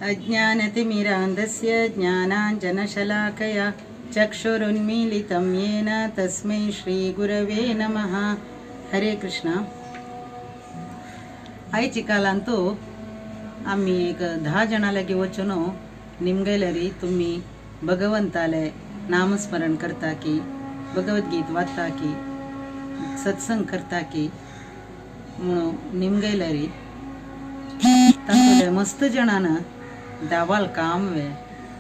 अज्ञानतिमिरान्धस्य ज्ञानाञ्जनशलाकया चक्षुरुन्मीलितं येन तस्मै श्रीगुरवे नमः. हरे कृष्ण. आयची कालांतू आम्ही एक 10 जणांलागी वचून निमगेलरी तुम्ही भगवंताले नामस्मरण करता की भगवद्गीत वाचता की सत्संग करता की म्हणून निमगेलरी तातूंतले मस्त जणांना दावाल काम वे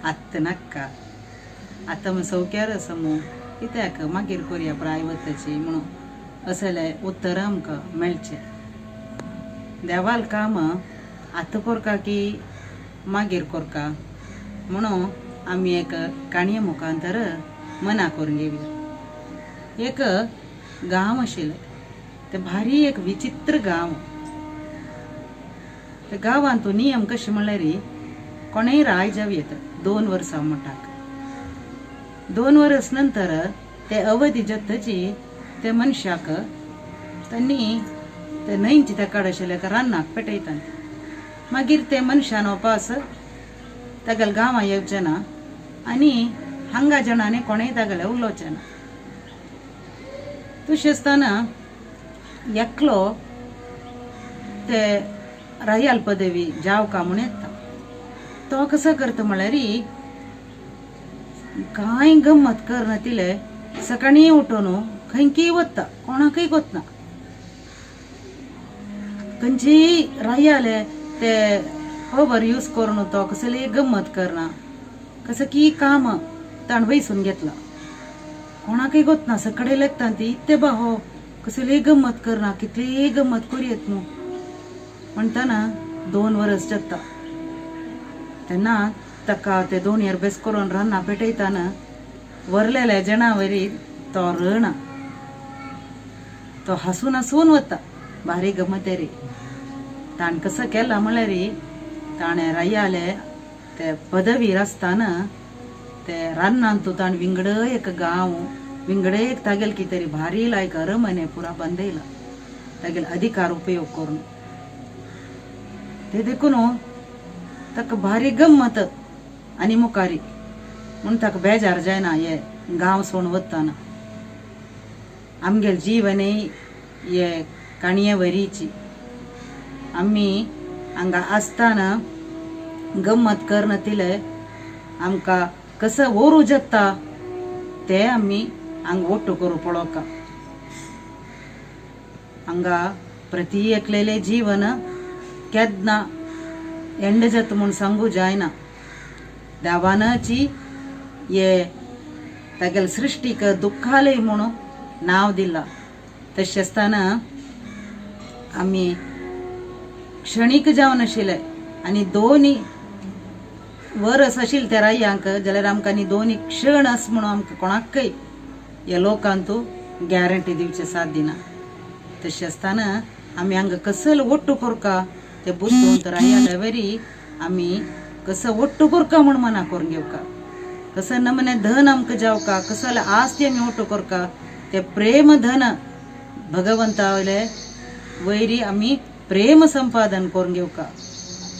आत्त नक्का आता मग सौक्यार समू कित्याक मागीर करूया प्रायवताची म्हणून असले उत्तर आमकां मेळचे. देवाल काम आतां करता की मागीर करता म्हणून आमी एक काणये मुखांतर मना करून घेवया. एक गांव आशिल्लें ते भारी एक विचित्र गांव. त्या गांवांतू नियम कशें म्हणल्यार कोणेय राय जाव येता 2 वर्सां म्हणटाक. 2 वर्स नंतर ते अवधी जत्तची ते मनशाक त्यांनी ते न्हंयची त्या कड आशिल्ल्या रानाक पेटयता. मागीर ते मनशान वापस तागेल्या गांवां येवचें ना आनी हांगा जणांनी कोणेय तागेले उलोवचें ना. तशें आसतना एकलो ते रायाल पदवी जावका म्हूण येता. तो कसो करता म्हळ्यार कांय गंमत करना तिले सकाळी उठून खंयकीय वता कोणाकय कोतना. खंयचीय रायाले ते खबर यूज करून तो कसली गंमत करना. कसं की काम ताण वयसून घेतला कोणाकय कोतना सकाळी लागता ती ते बाहो कसली गंमत करना कितली गंमत करूयेत न्हू म्हणटना 2 वर्स जाता. तेन्ना ताका ते 2 अभ्यास करून रान्ना पेटयताना वरलेल्या जनावरी तो रळना. तो हसून हसून वता भारी गमतेरी. ताण कसं केला म्हळ्यार ताणें रायाले ते पदवीर आसतना ते रानांतू ताण विंगड एक गांव विंगड एक तागेल कितें तरी भारी लायक अरमने पुरा बांदयला तागेले अधिकार उपयोग करून. ते देखून ताका भारी गंमत आनी मुखारी म्हूण ताका बेजार जायना हे गांव सोडून वतना. आमगेले जीवनय हे काणये वरीची. आमी हांगा आसतना गंमत करना तिले आमकां कसं ओरू जगता ते आमी हांगा ओट्टू करूं पळोवका. हांगा प्रती एकलेले जीवन केदना एंड जाता म्हूण सांगू जायना. देवानाची हे तागेले सृश्टीक दुख्खालय म्हणून नांव दिलां. तशें आसतना आमी क्षणीक जावन आशिल्ले आनी 2 वर्स आशिल्ले त्या रायांक जाल्यार आमकां आनी 2 क्षण आस म्हणून आमकां कोणाकय ह्या लोकांतू गॅरंटी दिवचे साथ दिना. तशें आसतना आमी हांगा कसलो ओट्टू करका ते बुसून रायाले वरी आमी कसं ओट्टू करका म्हूण मना करून घेवका. कसं नमने धन आमकां जावका कसले आस्ती आमी ओट्टू करका ते प्रेम धन भगवंता वयले वयरी आमी प्रेम संपादन करून घेवका.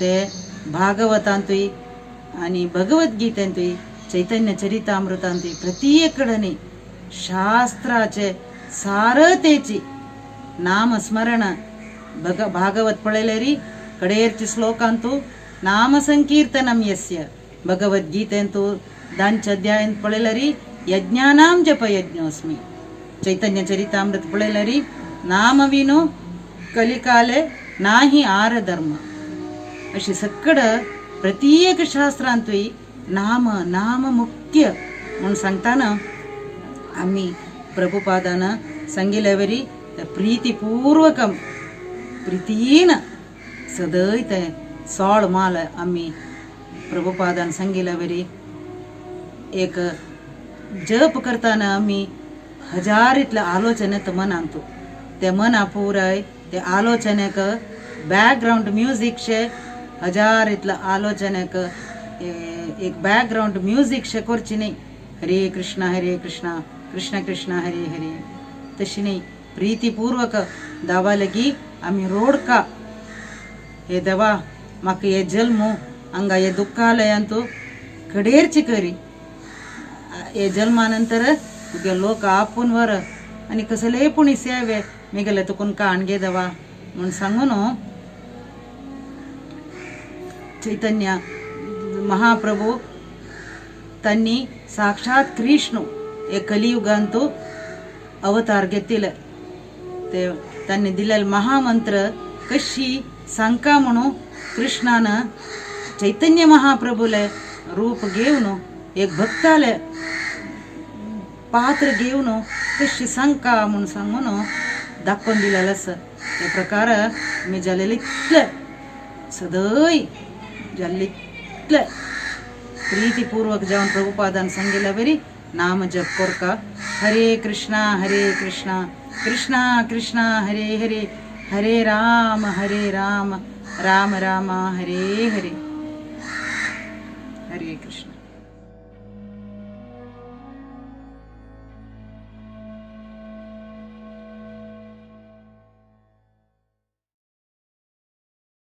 ते भागवतांतूय आनी भगवद्गीतेंतूय चैतन्य चरितामृतांतूय प्रत्येक कडेन शास्त्राचे सारतेची नामस्मरण भागवत पळयल्यार कडेरच्या श्लोकांतू नाम संकीर्तनम यस्य. भगवद्गीतेंतू 10 अध्यायांत पळयल्यार यज्ञानां जप यज्ञोस्मी. चैतन्य चरितामृत पळयल्यार नाम विनो कलिकाले नाही आर धर्म. अशी सकड प्रत्येक शास्त्रांतूय नाम नाम मुख्य म्हणून सांगताना आमी प्रभुपादान सांगिल्ले वरी प्रीतीपूर्वकम प्रितीन सदय ते 16 माल आमी प्रभुपादान सांगिल्ले वरी एक जप करताना आमी 1000 इतले आलोचने मनांतू ते मना पुराय ते आलोचनेक बॅकग्राउंड म्युझिक शे 1000 इतले आलोचनेक एक बॅकग्राउंड म्युझिक शे करची न्ही. हरे कृष्ण कृष्ण कृष्ण हरे हरे तशी न्ही. प्रीतीपूर्वक दावा लगी आमी रोडका हे देवा म्हाका हे जल्म ಹಂಗ ಎ ದುಃಖ ಆಲಯಂತೂ कडेरची करी हे जन्मानंतर तुगे लोक आपून वर आणि कसले पुणी सेवे मी गेले तुकून काणगे दवा म्हणून सांगून चैतन्य महाप्रभू त्यांनी साक्षात कृष्ण हे कलियुगांतू अवतार घेतले ते त्यांनी दिलेले महामंत्र कशी सांका म्हणून कृष्णानं चैतन्य महाप्रभूले रूप घेऊन एक भक्ताले पात्र घेऊन कशी सांका म्हणून सांगून दाखवून दिलेलं असं त्या प्रकार मी जालेले इतले सदै जाल्ले इतले प्रीतीपूर्वक जेवण प्रभुपादान सांगितलं बरी नाम जप कोरका हरे कृष्णा कृष्णा कृष्णा हरे हरे हरे राम राम राम हरे हरे हरे कृष्ण।